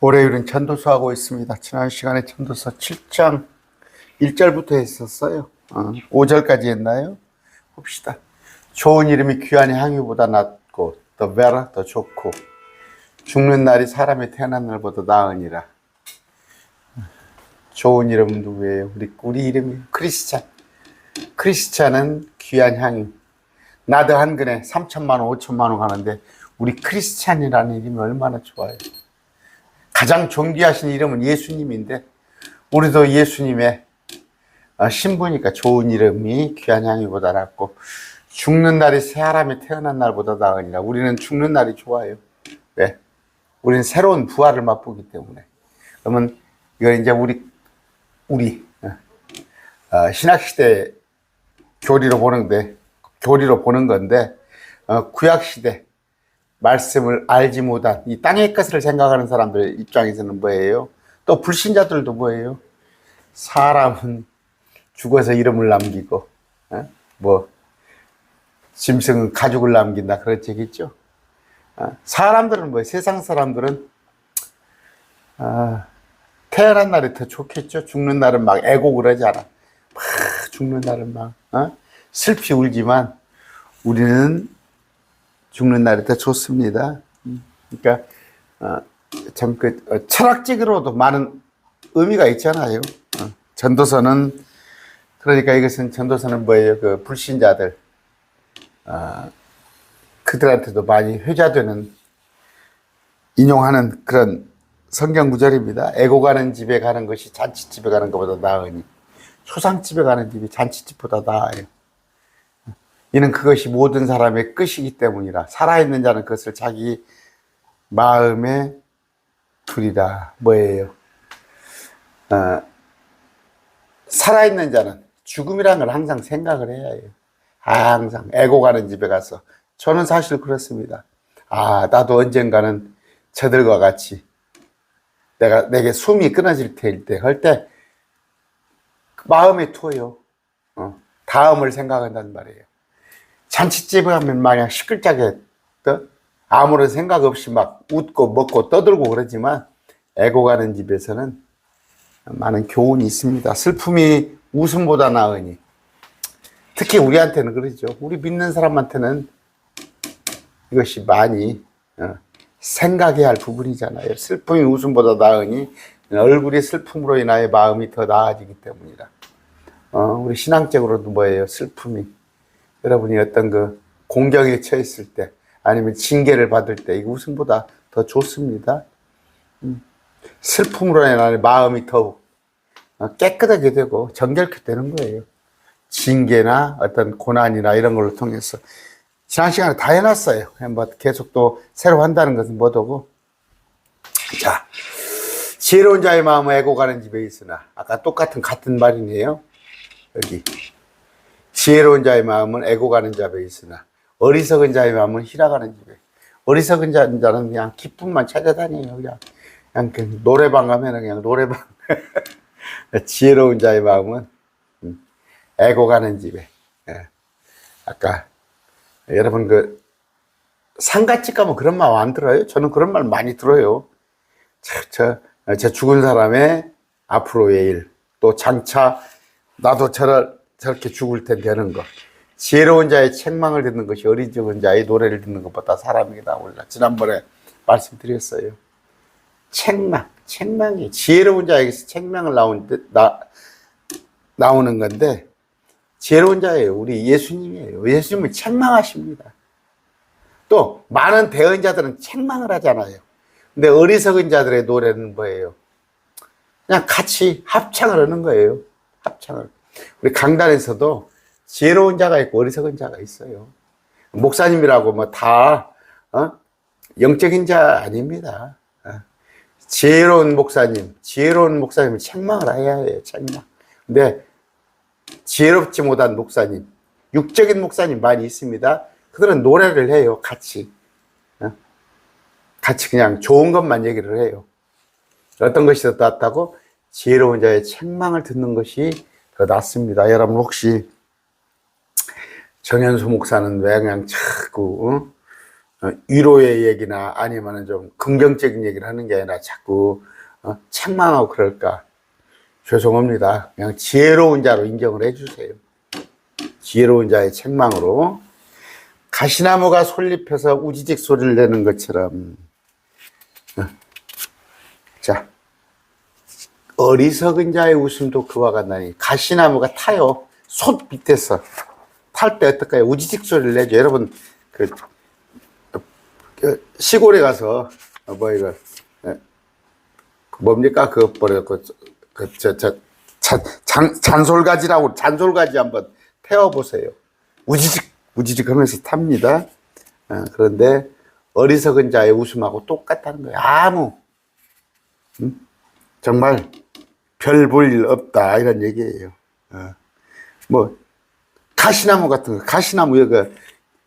월요일은 전도서 하고 있습니다. 지난 시간에 전도서 7장 1절부터 했었어요. 5절까지 했나요? 봅시다. 좋은 이름이 귀한 향유보다 낫고 더 베라 더 좋고 죽는 날이 사람이 태어난 날보다 나으니라. 좋은 이름은 누구예요? 우리 이름이 크리스찬. 크리스찬은 귀한 향유. 나드 한 근에 3천만 원, 5천만 원 가는데 우리 크리스찬이라는 이름이 얼마나 좋아요. 가장 존귀하신 이름은 예수님인데 우리도 예수님의 신부니까 좋은 이름이 귀한 향유보다 낫고 죽는 날이 사람이 태어난 날보다 나으니라. 우리는 죽는 날이 좋아요. 왜? 우리는 새로운 부활을 맛보기 때문에. 그러면 이거 이제 우리 신학시대 교리로 보는 건데 구약시대 말씀을 알지 못한 이 땅의 것을 생각하는 사람들 입장에서는 뭐예요? 또 불신자들도 뭐예요? 사람은 죽어서 이름을 남기고 짐승은 가죽을 남긴다 그런 얘기죠. 사람들은 뭐예요? 세상 사람들은 태어난 날이 더 좋겠죠. 죽는 날은 막 애고 그러지 않아. 막 죽는 날은 막 슬피 울지만 우리는 죽는 날이 더 좋습니다. 그러니까 참 철학적으로도 많은 의미가 있잖아요. 전도서는 그러니까 이것은 전도서는 뭐예요? 그 불신자들 그들한테도 많이 회자되는 인용하는 그런 성경 구절입니다. 애고 가는 집에 가는 것이 잔치집에 가는 것보다 나으니 초상집에 가는 집이 잔치집보다 나아요. 이는 그것이 모든 사람의 끝이기 때문이라. 살아있는 자는 그것을 자기 마음에 두리라. 뭐예요? 살아있는 자는 죽음이라는 걸 항상 생각을 해야 해요. 항상 애고 가는 집에 가서. 저는 사실 그렇습니다. 나도 언젠가는 저들과 같이 내게 숨이 끊어질 때일 때 할 때 마음에 투어요. 다음을 생각한단 말이에요. 잔치집에 가면 마냥 시끌짝에 아무런 생각 없이 막 웃고 먹고 떠들고 그러지만 애고 가는 집에서는 많은 교훈이 있습니다. 슬픔이 웃음보다 나으니. 특히 우리한테는 그러죠. 우리 믿는 사람한테는 이것이 많이 생각해야 할 부분이잖아요. 슬픔이 웃음보다 나으니 얼굴이 슬픔으로 인하여 마음이 더 나아지기 때문이라. 우리 신앙적으로도 뭐예요? 슬픔이. 여러분이 어떤 그 공경에 처했을 때 아니면 징계를 받을 때 이거 웃음보다 더 좋습니다. 슬픔으로 인하여 마음이 더욱 깨끗하게 되고 정결케 되는 거예요. 징계나 어떤 고난이나 이런 걸로 통해서. 지난 시간에 다 해놨어요. 계속 또 새로 한다는 것은 뭐더고. 자, 지혜로운 자의 마음은 애고 가는 집에 있으나. 아까 같은 말이네요. 여기. 지혜로운 자의 마음은 애고 가는 집에 있으나 어리석은 자의 마음은 희락하는 집에. 어리석은 자는 그냥 기쁨만 찾아다녀요. 그냥 그 노래방 가면 그냥 노래방. 지혜로운 자의 마음은 애고 가는 집에. 아까 여러분 그 상가집 가면 그런 말 안 들어요? 저는 그런 말 많이 들어요. 저 죽은 사람의 앞으로의 일, 또 장차 나도 저렇게 죽을 텐데 하는 거. 지혜로운 자의 책망을 듣는 것이 어리석은 자의 노래를 듣는 것보다 사람에게 나올라. 지난번에 말씀드렸어요. 책망이 지혜로운 자에게서 책망을 나오는 건데 지혜로운 자예요. 우리 예수님이에요. 예수님은 책망하십니다. 또 많은 대언자들은 책망을 하잖아요. 근데 어리석은 자들의 노래는 뭐예요? 그냥 같이 합창을 하는 거예요. 합창을. 우리 강단에서도 지혜로운 자가 있고 어리석은 자가 있어요. 목사님이라고 뭐 다 영적인 자 아닙니다. 지혜로운 목사님은 책망을 해야 해요. 책망. 근데 지혜롭지 못한 목사님, 육적인 목사님 많이 있습니다. 그들은 노래를 해요. 같이 그냥 좋은 것만 얘기를 해요. 어떤 것이 더 낫다고? 지혜로운 자의 책망을 듣는 것이 더 낫습니다. 여러분 혹시 정현수 목사는 왜 그냥 자꾸 위로의 얘기나 아니면은 좀 긍정적인 얘기를 하는 게 아니라 자꾸 책망하고 그럴까? 죄송합니다. 그냥 지혜로운 자로 인정을 해주세요. 지혜로운 자의 책망으로. 가시나무가 솔잎해서 우지직 소리를 내는 것처럼. 자, 어리석은 자의 웃음도 그와 같나니. 가시나무가 타요. 솥 밑에서 탈 때 어떨까요? 우지직 소리를 내죠. 여러분 그 시골에 가서 뭐 이거 뭡니까? 그거 버려고 잔솔가지 한번 태워보세요. 우지직 하면서 탑니다. 그런데 어리석은 자의 웃음하고 똑같다는 거예요. 정말 별 볼 일 없다 이런 얘기예요. 뭐 가시나무 같은 거, 가시나무 이거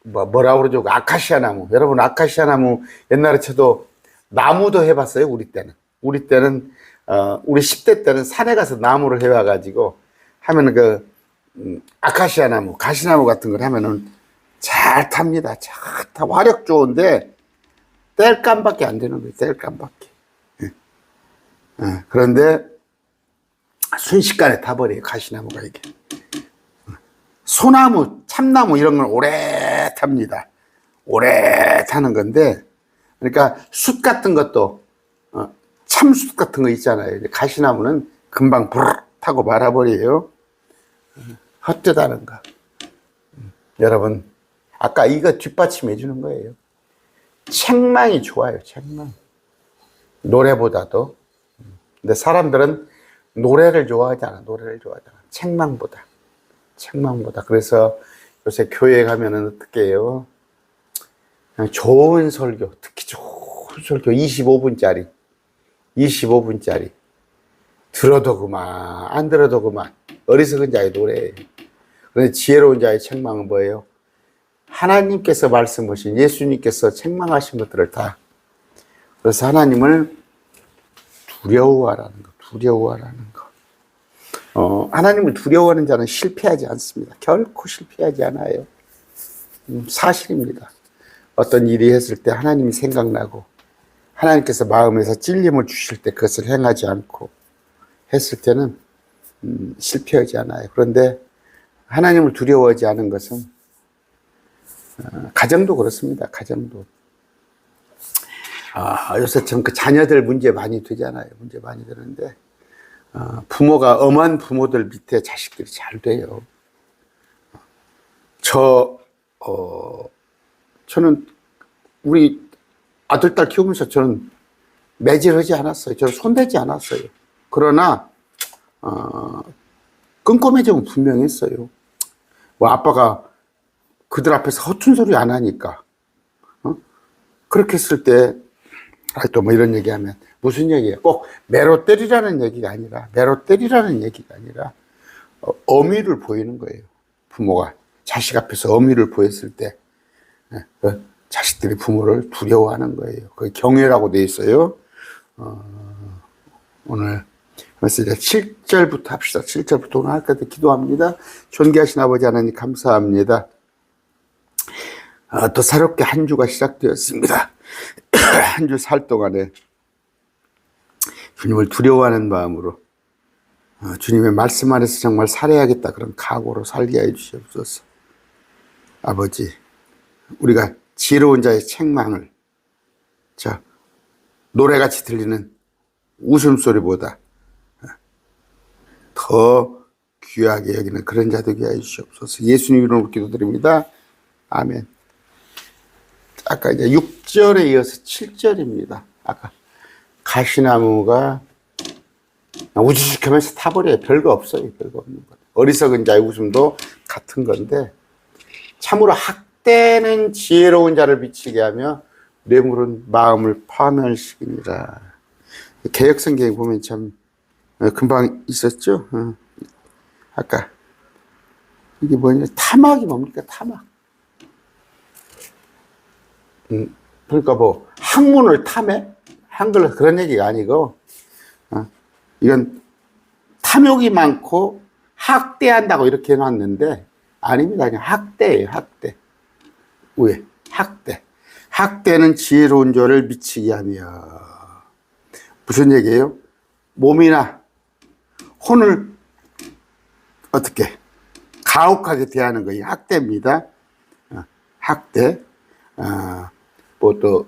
뭐라고 그러죠? 아카시아 나무. 여러분 아카시아 나무 옛날에 저도 나무도 해봤어요. 우리 때는 우리 10대 때는 산에 가서 나무를 해와가지고 하면은 아카시아 나무, 가시나무 같은 걸 하면은 잘 탑니다. 잘 타. 화력 좋은데 땔감밖에 안 되는 거예요. 땔감밖에. 그런데 순식간에 타버려요. 가시나무가 이게. 소나무, 참나무 이런 건 오래 탑니다. 오래 타는 건데, 그러니까 숯 같은 것도 참숯 같은 거 있잖아요. 가시나무는 금방 부르르 타고 말아버려요. 헛되다는 거. 여러분, 아까 이거 뒷받침해 주는 거예요. 책망이 좋아요. 책망. 노래보다도. 근데 사람들은 노래를 좋아하지 않아. 노래를 좋아하지 않아. 책망보다. 그래서 요새 교회 가면은 어떻게 해요? 그냥 좋은 설교, 특히 좋은 설교 25분짜리 들어도 그만 안 들어도 그만. 어리석은 자의 노래예요. 그런데 지혜로운 자의 책망은 뭐예요? 하나님께서 말씀하신, 예수님께서 책망하신 것들을 다. 그래서 하나님을 두려워하라는 거. 하나님을 두려워하는 자는 실패하지 않습니다. 결코 실패하지 않아요. 사실입니다. 어떤 일이 했을 때 하나님이 생각나고 하나님께서 마음에서 찔림을 주실 때 그것을 행하지 않고 했을 때는 실패하지 않아요. 그런데 하나님을 두려워하지 않은 것은 가정도 그렇습니다. 가정도. 요새 참 그 자녀들 문제 많이 되잖아요. 문제 많이 되는데 부모가 엄한 부모들 밑에 자식들이 잘 돼요. 저는 우리 아들, 딸 키우면서 저는 매질하지 않았어요. 저는 손대지 않았어요. 그러나 끔끔해지면 분명히 했어요. 뭐 아빠가 그들 앞에서 허튼 소리 안 하니까. 그렇게 했을 때 또 뭐 이런 얘기하면 무슨 얘기예요? 꼭 매로 때리라는 얘기가 아니라 어미를 보이는 거예요. 부모가 자식 앞에서 어미를 보였을 때 자식들이 부모를 두려워하는 거예요. 그게 경외라고 되어 있어요. 오늘 그래서 이제 7절부터 합시다. 7절부터 오늘 할 때 기도합니다. 존귀하신 아버지 하나님 감사합니다. 또 새롭게 한 주가 시작되었습니다. 한 주 살 동안에 주님을 두려워하는 마음으로 주님의 말씀 안에서 정말 살아야겠다 그런 각오로 살게 해 주시옵소서. 아버지, 우리가 지혜로운 자의 책망을 노래같이 들리는 웃음소리보다 더 귀하게 여기는 그런 자 되게 해 주시옵소서. 예수님 이름으로 기도드립니다. 아멘. 아까 이제 6절에 이어서 7절입니다. 아까 가시나무가 우주죽하면서 타버려요. 별거 없어요. 별거 없는 거. 어리석은 자의 웃음도 같은 건데 참으로 학대는 지혜로운 자를 비치게 하며 뇌물은 마음을 파멸시키니라. 개역성경에 보면 참 금방 있었죠. 아까 이게 뭐냐? 타막이 뭡니까? 타막. 그러니까 뭐 학문을 탐해? 한글로 그런 얘기가 아니고 이건 탐욕이 많고 학대한다고 이렇게 해놨는데 아닙니다. 그냥 학대예요. 학대. 왜? 학대. 학대는 지혜로운 자를 미치게 하며. 무슨 얘기예요? 몸이나 혼을 어떻게 가혹하게 대하는 것이 학대입니다. 학대. 뭐 또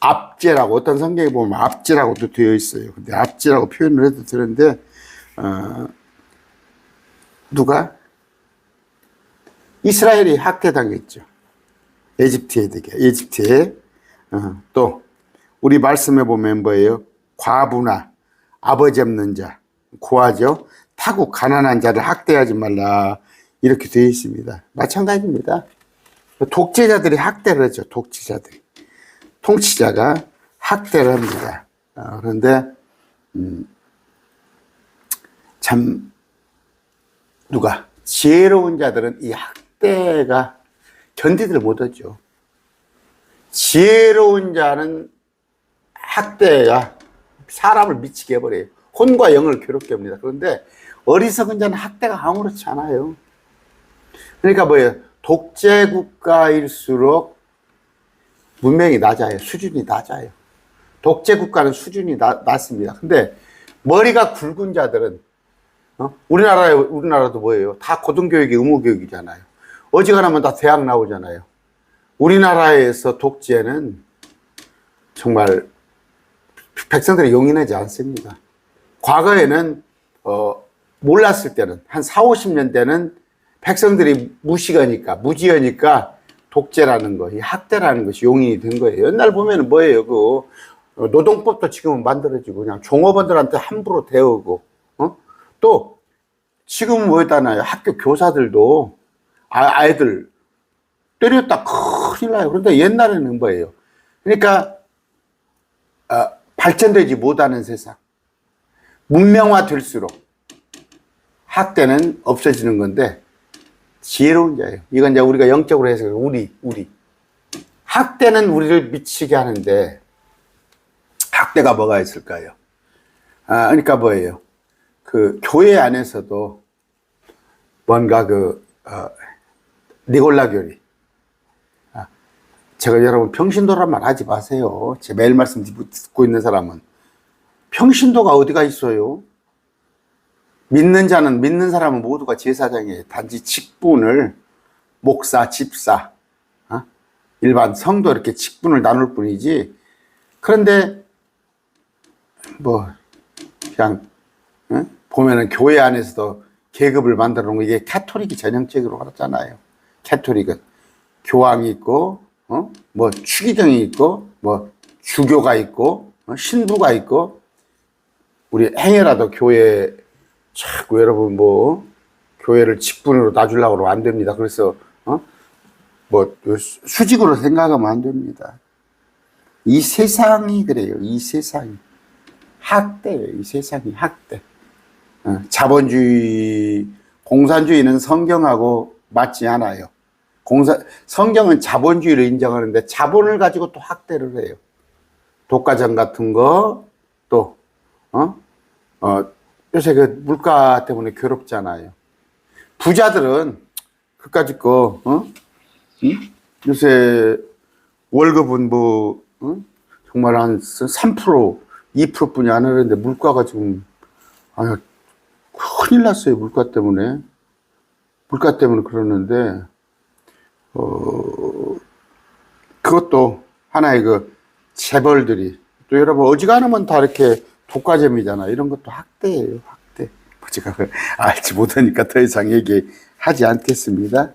압제라고, 어떤 성경에 보면 압제라고도 되어 있어요. 근데 압제라고 표현을 해도 되는데, 누가? 이스라엘이 학대당했죠. 에집트에. 또 우리 말씀에 보면 뭐예요? 과부나 아버지 없는 자, 고아죠. 타고 가난한 자를 학대하지 말라, 이렇게 되어 있습니다. 마찬가지입니다. 독재자들이 학대를 하죠. 독재자들이. 통치자가 학대를 합니다. 그런데 참 누가? 지혜로운 자들은 이 학대가 견디들 못하죠. 지혜로운 자는 학대가 사람을 미치게 해버려요. 혼과 영을 괴롭게 합니다. 그런데 어리석은 자는 학대가 아무렇지 않아요. 그러니까 뭐예요? 독재국가일수록 문명이 낮아요. 수준이 낮아요. 독재국가는 수준이 낮습니다. 근데 머리가 굵은 자들은, 우리나라도 뭐예요? 다 고등교육이 의무교육이잖아요. 어지간하면 다 대학 나오잖아요. 우리나라에서 독재는 정말 백성들이 용인하지 않습니다. 과거에는 몰랐을 때는 한 4, 50년대는 백성들이 무지하니까 독재라는 거, 이 학대라는 것이 용인이 된 거예요. 옛날 보면은 뭐예요? 노동법도 지금은 만들어지고 그냥 종업원들한테 함부로 대우고, 또 지금은 뭐였다나요? 학교 교사들도 아이들 때렸다 큰일 나요. 그런데 옛날에는 뭐예요? 그러니까 발전되지 못하는 세상, 문명화 될수록 학대는 없어지는 건데, 지혜로운 자예요. 이건 이제 우리가 영적으로 해서 우리 학대는 우리를 미치게 하는데, 학대가 뭐가 있을까요? 그러니까 뭐예요? 교회 안에서도 뭔가 니골라 교리. 제가 여러분 평신도란 말 하지 마세요. 제 매일 말씀 듣고 있는 사람은 평신도가 어디가 있어요? 믿는 사람은 모두가 제사장이에요. 단지 직분을 목사, 집사, 일반 성도 이렇게 직분을 나눌 뿐이지. 그런데 그냥 보면은 교회 안에서도 계급을 만들어 놓은 거, 이게 카톨릭이 전형적으로 그렇잖아요. 카톨릭은 교황이 있고, 추기경이 있고, 주교가 있고, 신부가 있고. 우리 행여라도 교회 자꾸 여러분 교회를 직분으로 놔주려고 그러면 안 됩니다. 그래서 수직으로 생각하면 안 됩니다. 이 세상이 그래요. 이 세상이 학대예요. 이 세상이 학대. 자본주의, 공산주의는 성경하고 맞지 않아요. 성경은 자본주의를 인정하는데 자본을 가지고 또 학대를 해요. 독과점 같은 거, 또 요새 물가 때문에 괴롭잖아요. 부자들은 그까짓 거, 요새 월급은 정말 한 3%, 2%뿐이 안 하는데 물가가 지금, 큰일 났어요. 물가 때문에 그러는데, 그것도 하나의 재벌들이, 또 여러분 어지간하면 다 이렇게 독과점이잖아. 이런 것도 학대예요. 학대. 제가 알지 못하니까 더 이상 얘기하지 않겠습니다.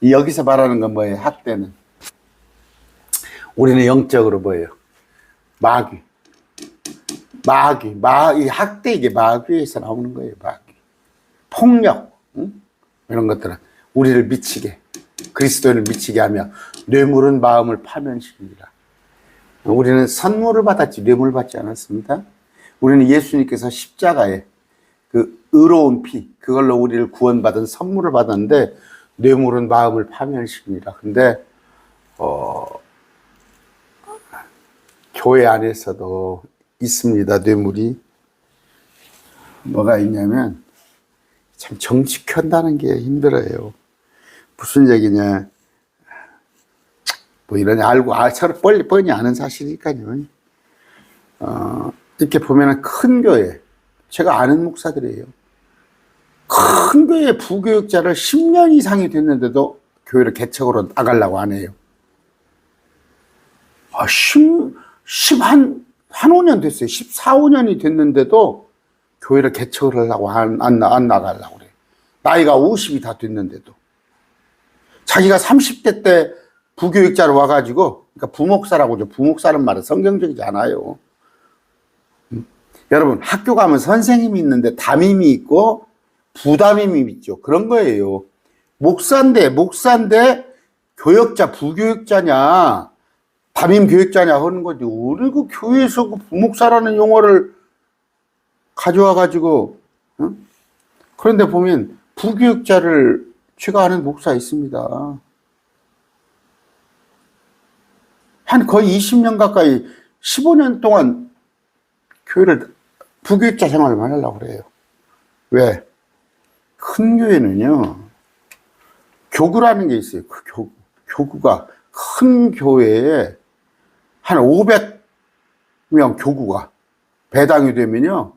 여기서 말하는 건 뭐예요? 학대는 우리는 영적으로 뭐예요? 마귀. 이 학대, 이게 마귀에서 나오는 거예요. 마귀. 폭력, 이런 것들은 우리를 미치게, 그리스도인을 미치게 하며 뇌물은 마음을 파면시키리라. 우리는 선물을 받았지 뇌물을 받지 않았습니다. 우리는 예수님께서 십자가에 의로운 피, 그걸로 우리를 구원받은 선물을 받았는데, 뇌물은 마음을 파면시키니라. 근데 교회 안에서도 있습니다. 뇌물이. 뭐가 있냐면 참 정직한다는 게 힘들어요. 무슨 얘기냐, 뭐 이러냐 알고 서로 뻔히 아는 사실이니까요. 이렇게 보면은 큰 교회, 제가 아는 목사들이에요. 큰 교회 부교육자를 10년 이상이 됐는데도 교회를 개척으로 나가려고 안 해요. 한 5년 됐어요. 14, 5년이 됐는데도 교회를 개척을 하려고 안 나가려고 그래요. 나이가 50이 다 됐는데도. 자기가 30대 때 부교육자로 와가지고, 그러니까 부목사라고 하죠. 부목사는 말은 성경적이지 않아요. 여러분, 학교 가면 선생님이 있는데 담임이 있고 부담임이 있죠. 그런 거예요. 목사인데 교역자, 부교육자냐, 담임 교육자냐 하는 거지. 우리 그 교회에서 그 부목사라는 용어를 가져와가지고, 그런데 보면 부교육자를 제가 아는 목사 있습니다. 한 거의 20년 가까이 15년 동안 교회를 부교육자 생활을 하려고 그래요. 왜? 큰 교회는요, 교구라는 게 있어요. 그 교구가 큰 교회에 한 500명 교구가 배당이 되면요,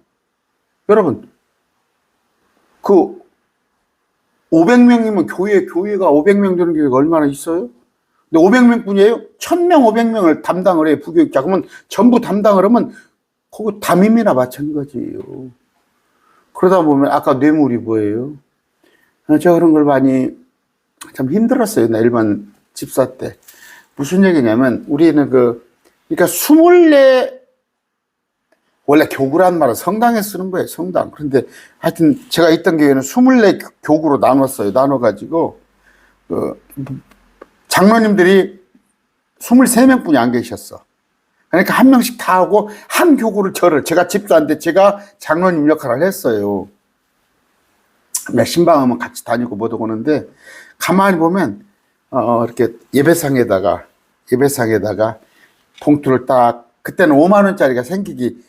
여러분, 그 500명이면 교회가 500명 되는 교회가 얼마나 있어요? 근데 500명 뿐이에요? 1000명, 500명을 담당을 해요, 부교육자. 그러면 전부 담당을 하면 그거 담임이나 마찬가지예요. 그러다 보면 아까 뇌물이 뭐예요? 제가 그런 걸 많이 참 힘들었어요. 나 일반 집사 때. 무슨 얘기냐면 우리는 그러니까 24, 원래 교구란 말은 성당에 쓰는 거예요. 성당. 그런데 하여튼 제가 있던 교회는 24 교구로 나눴어요. 나눠가지고 장로님들이 23명뿐이 안 계셨어. 그러니까 한 명씩 다 하고 한 교구를 제가 집사인데 제가 장로님 역할을 했어요. 신방하면 같이 다니고 못 오는데 가만히 보면 이렇게 예배상에다가 봉투를 딱, 그때는 5만 원짜리가 생기기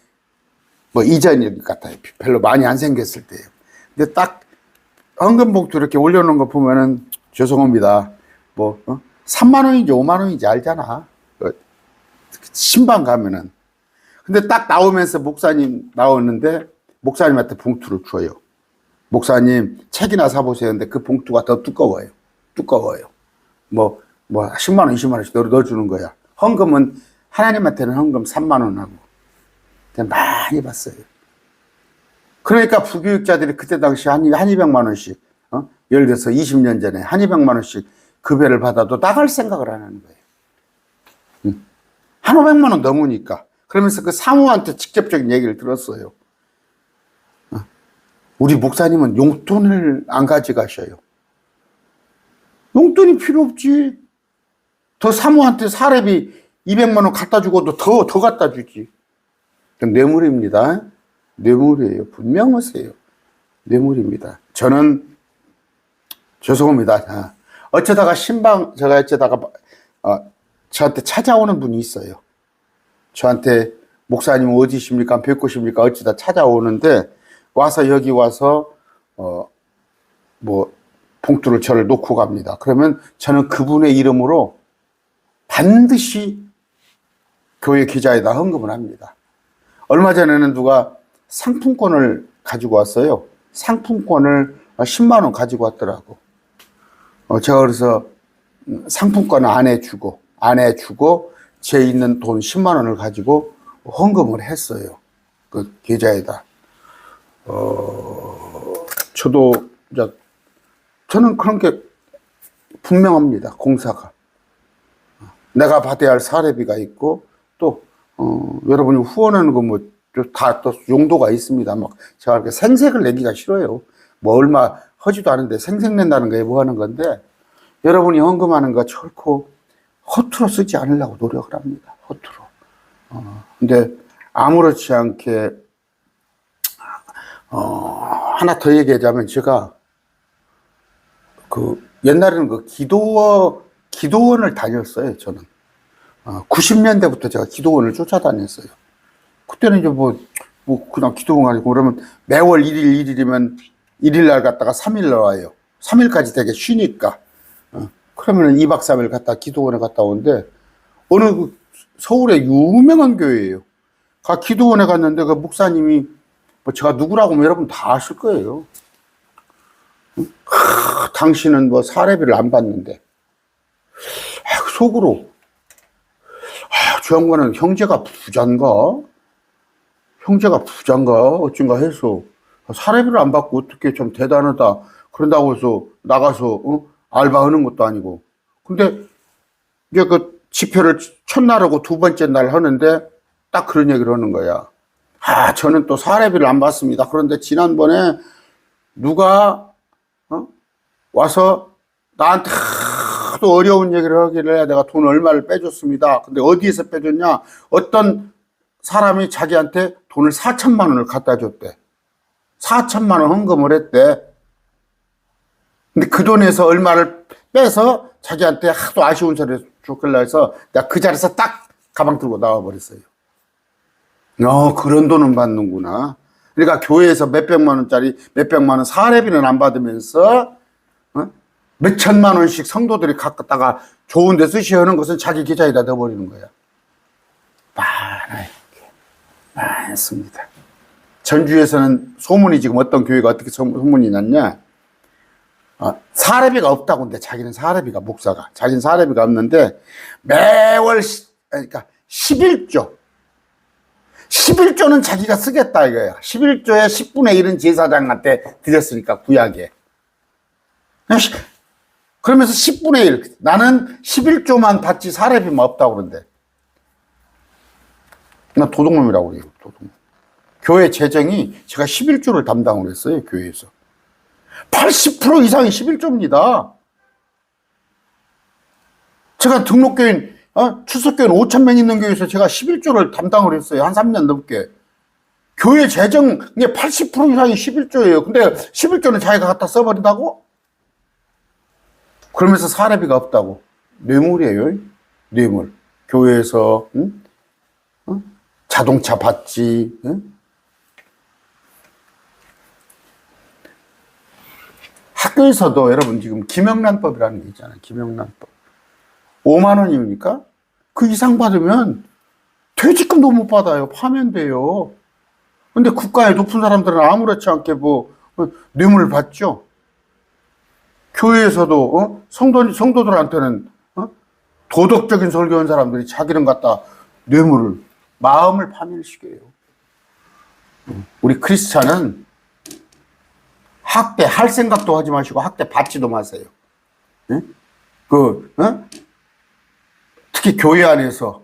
뭐 이전일 것 같아요. 별로 많이 안 생겼을 때예요. 근데 딱 헌금 봉투 이렇게 올려놓은 거 보면은 죄송합니다. 3만 원인지 5만 원인지 알잖아. 신방 가면은. 근데 딱 나오면서 목사님 나오는데 목사님한테 봉투를 줘요. 목사님 책이나 사보세요. 근데 그 봉투가 더 두꺼워요. 10만 원, 20만 원씩 넣어주는 거야. 헌금은 하나님한테는 헌금 3만 원 하고. 많이 봤어요. 그러니까 부교육자들이 그때 당시 한 200만 원씩, 예를 들어서 20년 전에 한 200만 원씩 급여를 받아도 나갈 생각을 안 하는 거예요. 한 500만 원 넘으니까. 그러면서 그 사모한테 직접적인 얘기를 들었어요. 우리 목사님은 용돈을 안 가져가셔요. 용돈이 필요 없지. 더 사모한테 사례비 200만 원 갖다 주고도 더 갖다 주지. 뇌물입니다. 뇌물이에요. 분명하세요. 뇌물입니다. 저는 죄송합니다. 어쩌다가 저한테 찾아오는 분이 있어요. 저한테 목사님 어디십니까? 뵙고 싶습니까? 어쩌다 찾아오는데 여기 와서 봉투를 저를 놓고 갑니다. 그러면 저는 그분의 이름으로 반드시 교회 계좌에다 헌금을 합니다. 얼마 전에는 누가 상품권을 가지고 왔어요. 상품권을 10만 원 가지고 왔더라고. 제가 그래서 상품권 안 해주고 제 있는 돈 10만 원을 가지고 헌금을 했어요. 그 계좌에다. 저는 그런 게 분명합니다. 공사가. 내가 받아야 할 사례비가 있고, 또, 여러분이 후원하는 거 다 또 용도가 있습니다. 제가 이렇게 생색을 내기가 싫어요. 얼마 하지도 않은데 생색 낸다는 게 뭐 하는 건데, 여러분이 헌금하는 거 결코 허투루 쓰지 않으려고 노력을 합니다. 허투루. 근데 아무렇지 않게, 하나 더 얘기하자면 제가 옛날에는 기도원을 다녔어요, 저는. 90년대부터 제가 기도원을 쫓아다녔어요. 그때는 이제 그냥 기도원 아니고, 그러면 매월 1일이면 1일날 갔다가 3일 나와요. 3일까지 되게 쉬니까. 그러면 2박 3일 갔다 기도원에 갔다 오는데, 어느 서울의 유명한 교회예요. 기도원에 갔는데 그 목사님이 뭐 제가 누구라고 뭐 여러분 다 아실 거예요. 당신은 뭐 사례비를 안 받는데. 속으로 저 양반은 형제가 부자인가? 형제가 부자인가? 어쩐가 해서 사례비를 안 받고 어떻게 좀 대단하다. 그런다고 해서 나가서 알바하는 것도 아니고. 근데 이제 그 집회를 첫날하고 두 번째 날 하는데 딱 그런 얘기를 하는 거야. 저는 또 사례비를 안 받습니다. 그런데 지난번에 누가 와서 나한테 또 어려운 얘기를 하길래 내가 돈 얼마를 빼줬습니다. 근데 어디에서 빼줬냐? 어떤 사람이 자기한테 돈을 4천만 원을 갖다 줬대. 4천만 원 헌금을 했대. 근데 그 돈에서 얼마를 빼서 자기한테 하도 아쉬운 소리를 줬길래 해서 내가 그 자리에서 딱 가방 들고 나와 버렸어요. 그런 돈은 받는구나. 그러니까 교회에서 몇백만 원짜리 몇백만 원 사례비는 안 받으면서 몇 천만 원씩 성도들이 갖다가 좋은 데 쓰셔야 하는 것은 자기 계좌에다 넣어버리는 거야. 많습니다. 전주에서는 소문이 지금 어떤 교회가 어떻게 소문이 났냐? 사례비가 없다고 하는데 자기는 사례비가 목사가 자기는 사례비가 없는데 매월 그러니까 11조는 자기가 쓰겠다 이거야. 11조에 10분의 1은 제사장한테 드렸으니까 구약에. 그러면서 10분의 1 나는 11조만 받지 사례비만 없다고 그러는데 나 도둑놈이라고 그래요. 도둑놈. 교회 재정이 제가 11조를 담당을 했어요. 교회에서 80% 이상이 11조입니다. 제가 등록교인 출석교인 5,000명 있는 교회에서 제가 11조를 담당을 했어요. 한 3년 넘게. 교회 재정 80% 이상이 11조예요. 근데 11조는 자기가 갖다 써버린다고? 그러면서 사례비가 없다고. 뇌물이에요. 뇌물. 교회에서 자동차 받지. 학교에서도 여러분 지금 김영란법이라는 게 있잖아요. 김영란법. 5만 원입니까? 그 이상 받으면 퇴직금도 못 받아요. 파면돼요. 근데 국가의 높은 사람들은 아무렇지 않게 뇌물 받죠. 교회에서도 성도들한테는 도덕적인 설교한 사람들이 자기는 갖다 뇌물을 마음을 파멸시켜요. 우리 크리스찬은 학대할 생각도 하지 마시고 학대 받지도 마세요. 특히 교회 안에서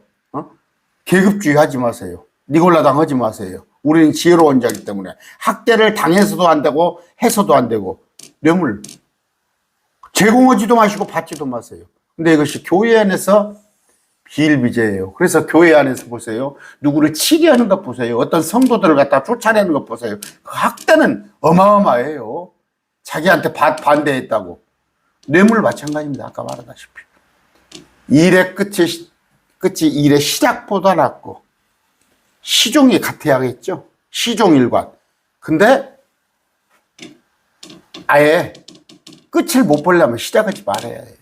계급주의 하지 마세요. 니골라당 하지 마세요. 우리는 지혜로운 자이기 때문에 학대를 당해서도 안 되고 해서도 안 되고 뇌물 제공하지도 마시고 받지도 마세요. 근데 이것이 교회 안에서 비일비재예요. 그래서 교회 안에서 보세요. 누구를 치리하는 것 보세요. 어떤 성도들을 갖다 쫓아내는 것 보세요. 그 학대는 어마어마해요. 자기한테 반대했다고. 뇌물 마찬가지입니다. 아까 말하다시피. 일의 끝이 일의 시작보다 낫고 시종이 같아야겠죠. 시종일관. 근데 아예 끝을 못 보려면 시작하지 말아야 해요.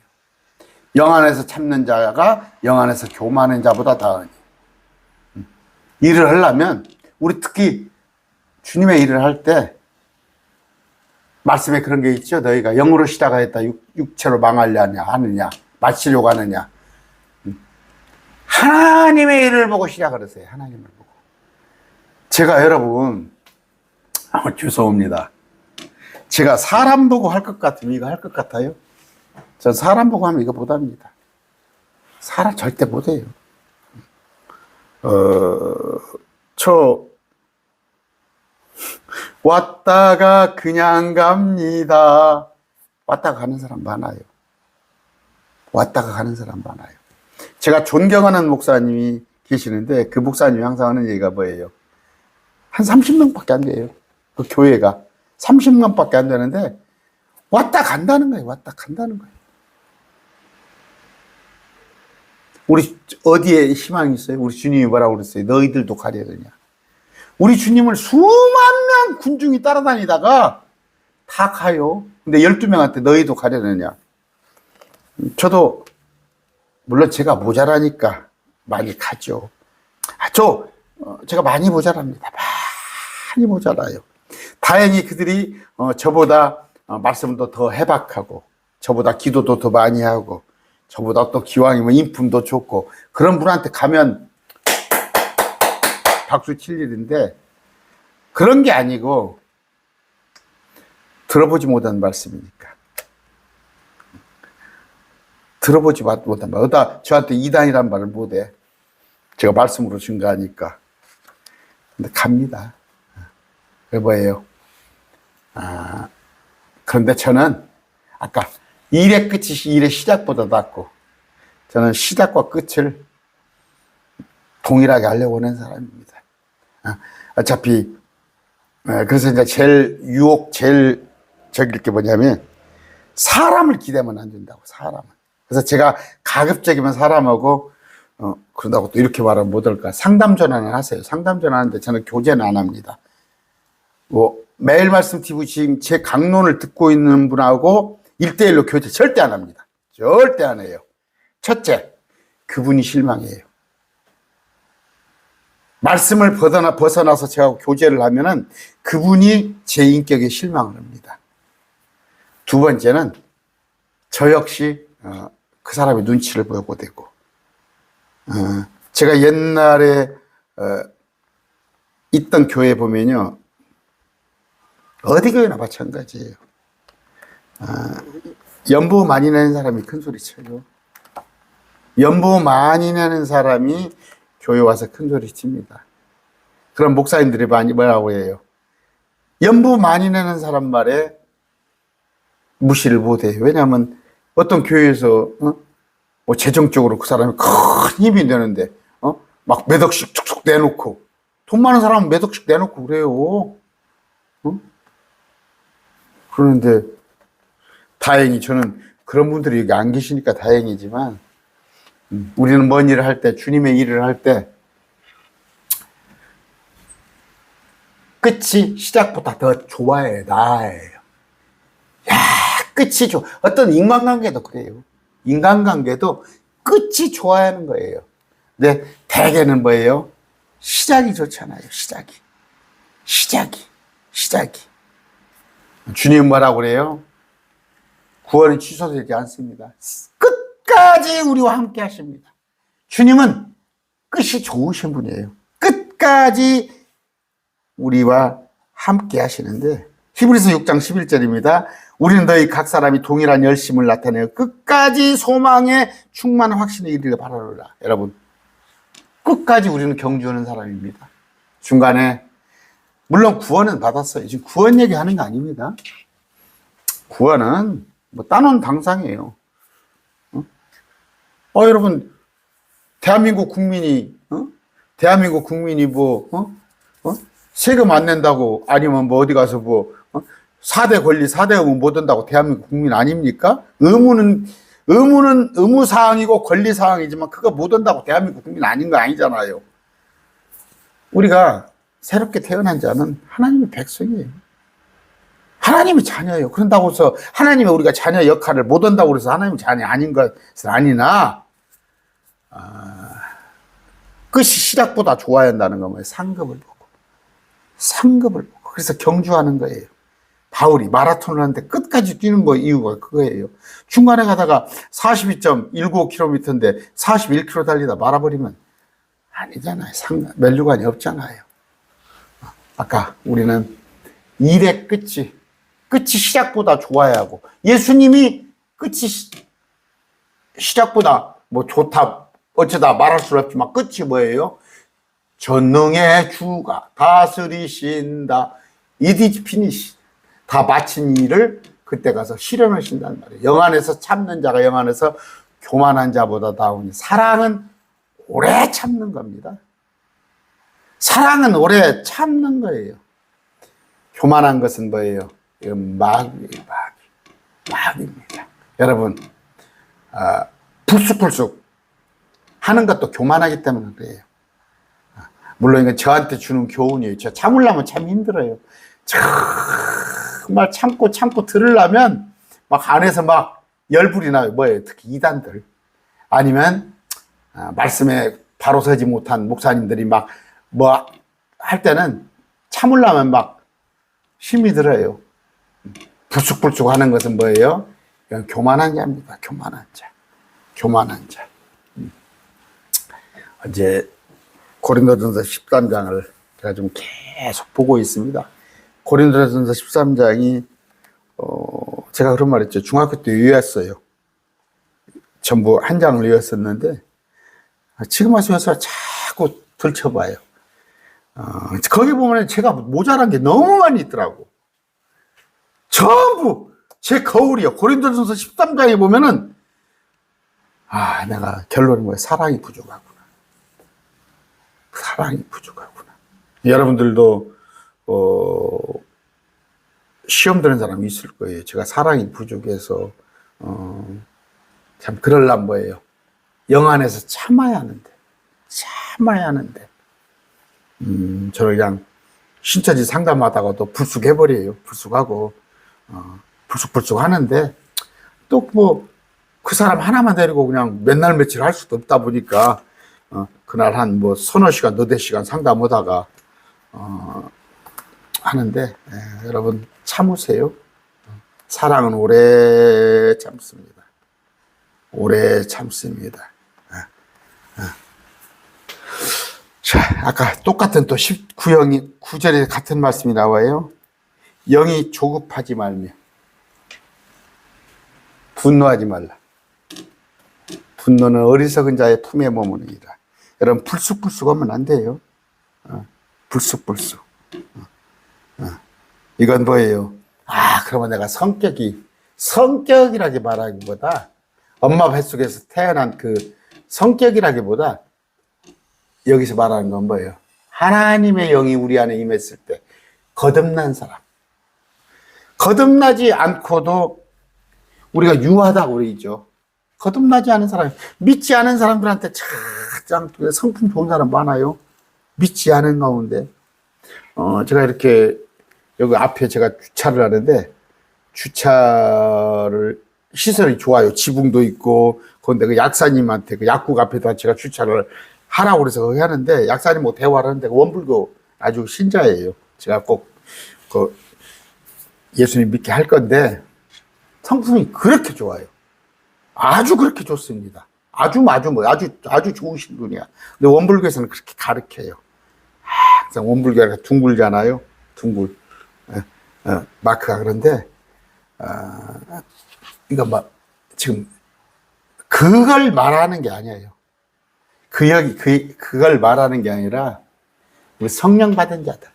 영 안에서 참는 자가 영 안에서 교만한 자보다 나으니. 일을 하려면 우리 특히 주님의 일을 할 때 말씀에 그런 게 있죠. 너희가 영으로 시작하였다 육체로 망하려냐 하느냐 마치려고 하느냐. 하나님의 일을 보고 시작을 하세요. 하나님을 보고. 제가 여러분 죄송합니다. 제가 사람 보고 할 것 같으면 이거 할 것 같아요? 전 사람 보고 하면 이거 못합니다. 사람 절대 못해요. 왔다가 그냥 갑니다. 왔다가 가는 사람 많아요. 왔다가 가는 사람 많아요. 제가 존경하는 목사님이 계시는데 그 목사님이 항상 하는 얘기가 뭐예요? 한 30명밖에 안 돼요. 그 교회가 30명밖에 안 되는데 왔다 간다는 거예요. 왔다 간다는 거예요. 우리 어디에 희망이 있어요? 우리 주님이 뭐라고 그랬어요? 너희들도 가려느냐. 우리 주님을 수만 명 군중이 따라다니다가 다 가요. 근데 12명한테 너희도 가려느냐. 저도 물론 제가 모자라니까 많이 가죠. 제가 많이 모자랍니다. 많이 모자라요. 다행히 그들이 저보다 말씀도 더 해박하고, 저보다 기도도 더 많이 하고, 저보다 또 기왕이면 인품도 좋고, 그런 분한테 가면 박수 칠 일인데, 그런 게 아니고 들어보지 못한 말씀이니까. 들어보지 못한 말. 저한테 이단이란 말을 못해. 제가 말씀으로 증거하니까. 근데 갑니다. 왜 뭐예요? 그런데 저는 아까 일의 끝이 일의 시작보다 낫고, 저는 시작과 끝을 동일하게 하려고 하는 사람입니다. 어차피 그래서 이제 제일 적일 게 뭐냐면, 사람을 기대면 안 된다고. 사람을. 그래서 제가 가급적이면 사람하고 그런다고 또 이렇게 말하면 못 할까, 상담 전화는 하세요. 상담 전화하는데 저는 교제는 안 합니다. 매일 말씀 TV 지금 제 강론을 듣고 있는 분하고 1대1로 교제 절대 안 합니다. 절대 안 해요. 첫째, 그분이 실망해요. 말씀을 벗어나서 제가 교제를 하면은 그분이 제 인격에 실망을 합니다. 두 번째는 저 역시 그 사람의 눈치를 보고 되고, 제가 옛날에 있던 교회 보면요, 어디 교회나 마찬가지예요. 연보 많이 내는 사람이 큰 소리 쳐요. 연보 많이 내는 사람이 교회 와서 큰 소리 칩니다. 그럼 목사님들이 많이 뭐라고 해요? 연보 많이 내는 사람 말에 무시를 못해요. 왜냐하면 어떤 교회에서 뭐 재정적으로 그 사람이 큰 힘이 되는데 막 몇 억씩 툭툭 내놓고, 돈 많은 사람은 몇 억씩 내놓고 그래요. 그런데 다행히 저는 그런 분들이 여기 안 계시니까 다행이지만, 우리는 뭔 일을 할 때, 주님의 일을 할 때 끝이 시작보다 더 좋아요. 나아요. 야, 끝이 좋아. 어떤 인간관계도 그래요. 인간관계도 끝이 좋아야 하는 거예요. 근데 대개는 뭐예요? 시작이 좋잖아요. 시작이. 주님 뭐라고 그래요? 구원이 취소되지 않습니다. 끝까지 우리와 함께 하십니다. 주님은 끝이 좋으신 분이에요. 끝까지 우리와 함께 하시는데, 히브리서 6장 11절입니다. 우리는 너희 각 사람이 동일한 열심을 나타내어 끝까지 소망에 충만한 확신에 이르기를 바라노라. 여러분, 끝까지 우리는 경주하는 사람입니다. 중간에 물론 구원은 받았어요. 지금 구원 얘기하는 거 아닙니다. 구원은 뭐 따놓은 당상이에요. 여러분, 대한민국 국민이 세금 안 낸다고, 아니면 뭐 어디 가서 4대 권리, 4대 의무 못 한다고 대한민국 국민 아닙니까? 의무는 의무사항이고 권리사항이지만 그거 못 한다고 대한민국 국민 아닌 거 아니잖아요. 우리가 새롭게 태어난 자는 하나님의 백성이에요. 하나님의 자녀예요. 그런다고 해서 하나님의 우리가 자녀 역할을 못 한다고 해서 하나님의 자녀 아닌 것은 아니나, 끝이 시작보다 좋아야 한다는 건 뭐예요? 상급을 보고. 그래서 경주하는 거예요. 바울이 마라톤을 하는데 끝까지 뛰는 거 이유가 그거예요. 중간에 가다가 42.195km인데 41km 달리다 말아버리면 아니잖아요. 면류관이 없잖아요. 아까 우리는 일의 끝이 시작보다 좋아야 하고, 예수님이 끝이 시작보다 뭐 좋다 어쩌다 말할 수 없지만 끝이 뭐예요? 전능의 주가 다스리신다. It is finished. 다 마친 일을 그때 가서 실현하신단 말이에요. 영 안에서 참는 자가 영 안에서 교만한 자보다 나오니. 사랑은 오래 참는 겁니다. 사랑은 오래 참는 거예요. 교만한 것은 뭐예요? 이건 마귀입니다. 여러분, 불쑥불쑥 하는 것도 교만하기 때문에 그래요. 물론 이건 저한테 주는 교훈이에요. 저 참으려면 참 힘들어요. 정말 참고 들으려면 막 안에서 막 열불이 나요. 뭐예요? 특히 이단들. 아니면 말씀에 바로 서지 못한 목사님들이 막 뭐 할 때는 참으려면 막 힘이 들어요. 불쑥불쑥 하는 것은 뭐예요? 그냥 교만한 자입니다. 교만한 자. 교만한 자. 이제 고린도전서 13장을 제가 좀 계속 보고 있습니다. 고린도전서 13장이 제가 그런 말 했죠. 중학교 때 외웠어요. 전부 한 장을 외웠었는데 지금 와서 자꾸 들춰봐요. 거기 보면 제가 모자란 게 너무 많이 있더라고. 전부 제 거울이요. 고린도전서 13장에 보면은 내가 결론이 뭐야? 사랑이 부족하구나. 사랑이 부족하구나. 여러분들도 시험 드는 사람이 있을 거예요. 제가 사랑이 부족해서 참 그럴란 뭐예요. 영 안에서 참아야 하는데 저를 그냥 신처지 상담하다가도 불쑥해버려요. 불쑥하고 불쑥불쑥 하는데 또 뭐 그 사람 하나만 데리고 그냥 맨날 며칠 할 수도 없다 보니까 그날 한 뭐 서너 시간 너댓 시간 상담하다가 하는데 여러분 참으세요. 사랑은 오래 참습니다. 오래 참습니다. 자, 아까 똑같은 또 19형 9절에 같은 말씀이 나와요. 영이 조급하지 말며 분노하지 말라. 분노는 어리석은 자의 품에 머무르니라. 여러분 불쑥불쑥 하면 안 돼요. 불쑥불쑥. 이건 뭐예요? 그러면 내가 성격이라기 말하기보다 엄마 뱃속에서 태어난 그 성격이라기보다 여기서 말하는 건 뭐예요? 하나님의 영이 우리 안에 임했을 때 거듭난 사람. 거듭나지 않고도 우리가 유하다고 그러죠. 거듭나지 않은 사람, 믿지 않은 사람들한테 참 성품 좋은 사람 많아요. 믿지 않은 가운데. 제가 이렇게 여기 앞에 제가 주차를 하는데 주차를 시설이 좋아요. 지붕도 있고 그런데 그 약사님한테 그 약국 앞에다 제가 주차를 하라고 그래서 거기 하는데 약사님하고 대화를 하는데 원불교 아주 신자예요. 제가 꼭 그 예수님 믿게 할 건데 성품이 그렇게 좋아요. 아주 그렇게 좋습니다. 아주 좋으신 분이야. 근데 원불교에서는 그렇게 가르쳐요. 항상 원불교가 둥글잖아요. 둥글. 마크가 그런데 이거 막 지금 그걸 말하는 게 아니에요. 그걸 말하는 게 아니라 우리 성령 받은 자들.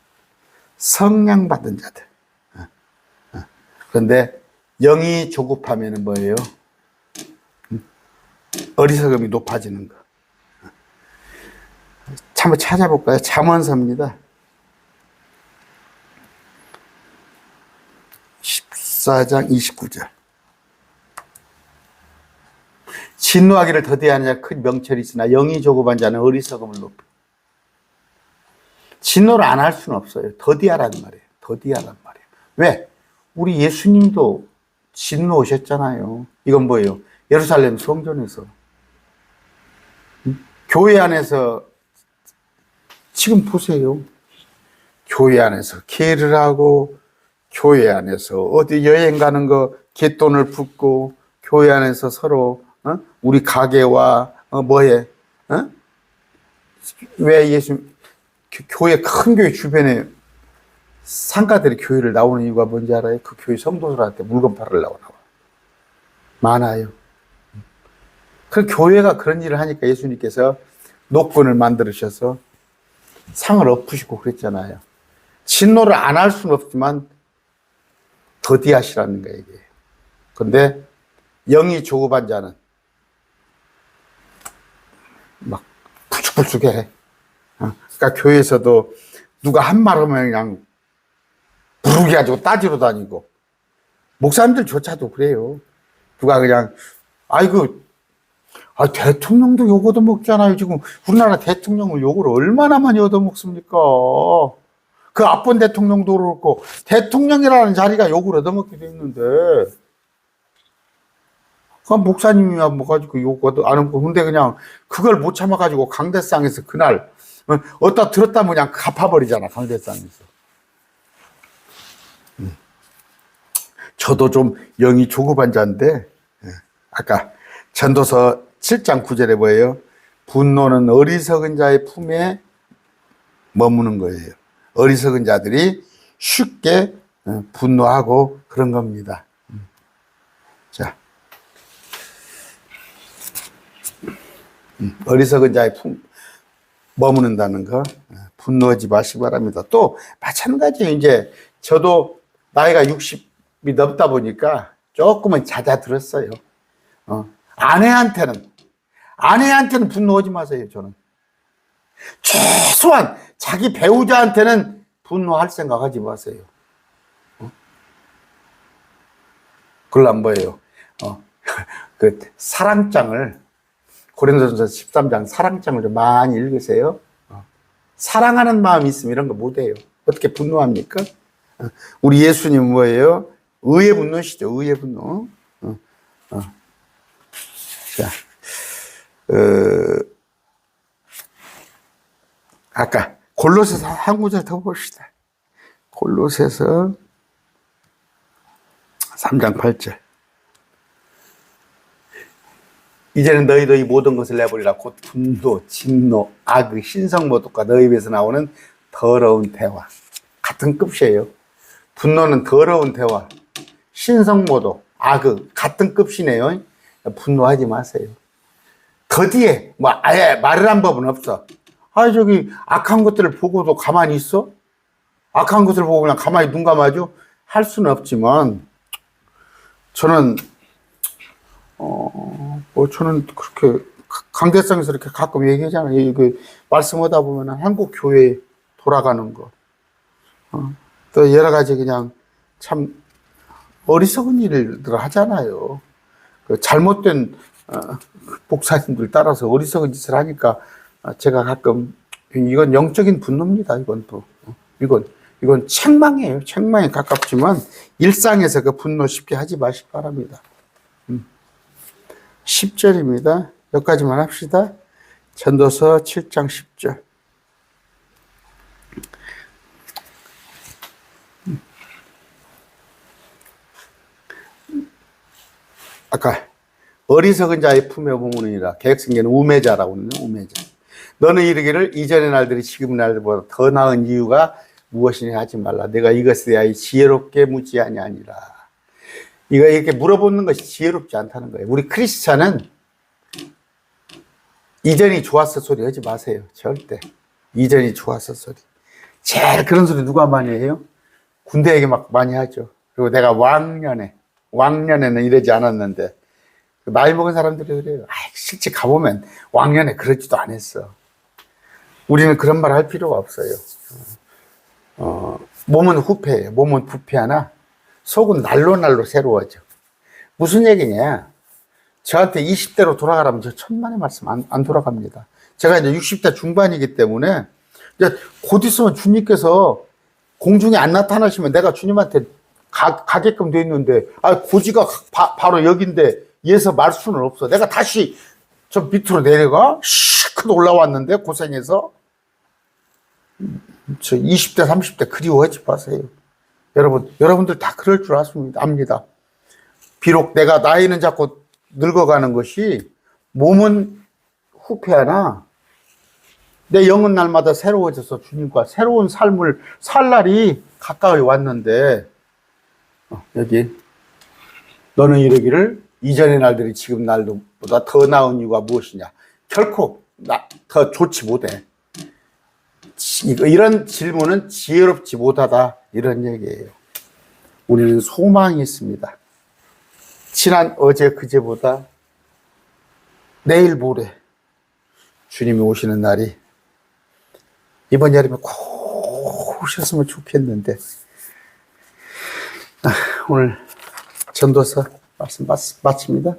그런데 영이 조급하면은 뭐예요? 어리석음이 높아지는 거. 한번 찾아볼까요? 잠언서입니다. 14장 29절. 진노하기를 더디하는 자 큰 명철이 있으나 영이 조급한 자는 어리석음을 높여. 진노를 안 할 수는 없어요. 더디하라는 말이에요. 더디하란 말이에요. 왜? 우리 예수님도 진노 오셨잖아요. 이건 뭐예요? 예루살렘 성전에서. 교회 안에서 지금 보세요. 교회 안에서 기회를 하고 교회 안에서 어디 여행 가는 거 갯돈을 붓고 교회 안에서 서로 우리 가게와 뭐해? 왜 예수 교회 큰 교회 주변에 상가들이 교회를 나오는 이유가 뭔지 알아요? 그 교회 성도들한테 물건 팔으려고 나와. 많아요. 그 교회가 그런 일을 하니까 예수님께서 녹분을 만들으셔서 상을 엎으시고 그랬잖아요. 진노를 안 할 수는 없지만 더디하시라는 거예요, 이게. 근데 영이 조급한 자는 막 불쑥불쑥해. 그러니까 교회에서도 누가 한 말 하면 그냥 부르게 가지고 따지러 다니고 목사님들조차도 그래요. 누가 그냥 대통령도 욕 얻어먹잖아요. 지금 우리나라 대통령을 욕을 얼마나 많이 얻어먹습니까? 그 앞번 대통령도 그렇고 대통령이라는 자리가 욕을 얻어먹게 돼 있는데 그 목사님이야 뭐 가지고 요거도 안 하고 근데 그냥 그걸 못 참아가지고 강대상에서 그날 어디다 들었다면 그냥 갚아버리잖아 강대상에서. 저도 좀 영이 조급한 자인데 아까 전도서 7장 9절에 뭐예요? 분노는 어리석은 자의 품에 머무는 거예요. 어리석은 자들이 쉽게 분노하고 그런 겁니다. 자, 어리석은 자의 품 머무는다는 거 분노하지 마시기 바랍니다. 또 마찬가지예요. 이제 저도 나이가 60이 넘다 보니까 조금은 잦아들었어요. 아내한테는 분노하지 마세요. 저는 최소한 자기 배우자한테는 분노할 생각하지 마세요. 그걸로 뭐예요? 그 사랑장을 고린도전서 13장 사랑장을 좀 많이 읽으세요. 사랑하는 마음이 있으면 이런 거 못해요. 어떻게 분노합니까? 우리 예수님 뭐예요? 의의 분노시죠. 의의 분노. 자, 아까 골로새서 한 구절 더 봅시다. 골로새서 3장 8절. 이제는 너희도 이 모든 것을 내버리라. 곧 분노, 진노, 악의, 신성모독과 너희 입에서 나오는 더러운 대화. 같은 급이에요. 분노는 더러운 대화. 신성모독, 악의 같은 급이네요. 분노하지 마세요. 더디에 뭐 아예 말을 한 법은 없어. 저기 악한 것들을 보고도 가만히 있어? 악한 것을 보고 그냥 가만히 눈 감아줘? 할 수는 없지만 저는 저는 그렇게 강대상에서 이렇게 가끔 얘기하잖아요. 그 말씀하다 보면 한국 교회 돌아가는 거, 또 여러 가지 그냥 참 어리석은 일들 하잖아요. 그 잘못된 목사님들 따라서 어리석은 짓을 하니까 제가 가끔 이건 영적인 분노입니다. 이건 또 이건 책망이에요. 책망에 가깝지만 일상에서 그 분노 쉽게 하지 마시기 바랍니다. 10절입니다. 여기까지만 합시다. 전도서 7장 10절. 아까 어리석은 자의 품에 머무느니라. 개혁성경은 우매자라고 하는데 우매자. 너는 이르기를 이전의 날들이 지금 날들보다 더 나은 이유가 무엇이냐 하지 말라. 내가 이것에 대하여 지혜롭게 묻지 아니하니라. 이거 이렇게 물어보는 것이 지혜롭지 않다는 거예요. 우리 크리스찬은 이전이 좋았어 소리 하지 마세요. 절대. 이전이 좋았어 소리. 제일 그런 소리 누가 많이 해요? 군대 얘기 막 많이 하죠. 그리고 내가 왕년에는 이러지 않았는데 나이 먹은 사람들이 그래요. 실제 가보면 왕년에 그러지도 않았어. 우리는 그런 말 할 필요가 없어요. 몸은 후패예요. 몸은 부패하나 속은 날로 새로워져. 무슨 얘기냐? 저한테 20대로 돌아가라면 저 천만의 말씀 안 돌아갑니다. 제가 이제 60대 중반이기 때문에 이제 곧 있으면 주님께서 공중에 안 나타나시면 내가 주님한테 가게끔 돼 있는데 고지가 바로 여긴데 얘서 말 수는 없어. 내가 다시 저 밑으로 내려가 시크도 올라왔는데 고생해서 저 20대 30대 그리워하지 마세요. 여러분들 다 그럴 줄 압니다. 비록 내가 나이는 자꾸 늙어가는 것이 몸은 후패하나 내 영은 날마다 새로워져서 주님과 새로운 삶을 살 날이 가까이 왔는데 여기 너는 이르기를 이전의 날들이 지금 날보다 더 나은 이유가 무엇이냐? 결코 더 좋지 못해. 이런 질문은 지혜롭지 못하다 이런 얘기예요. 우리는 소망이 있습니다. 지난 어제 그제보다 내일 모레 주님이 오시는 날이 이번 여름에 꼭 오셨으면 좋겠는데 오늘 전도서 말씀 마칩니다.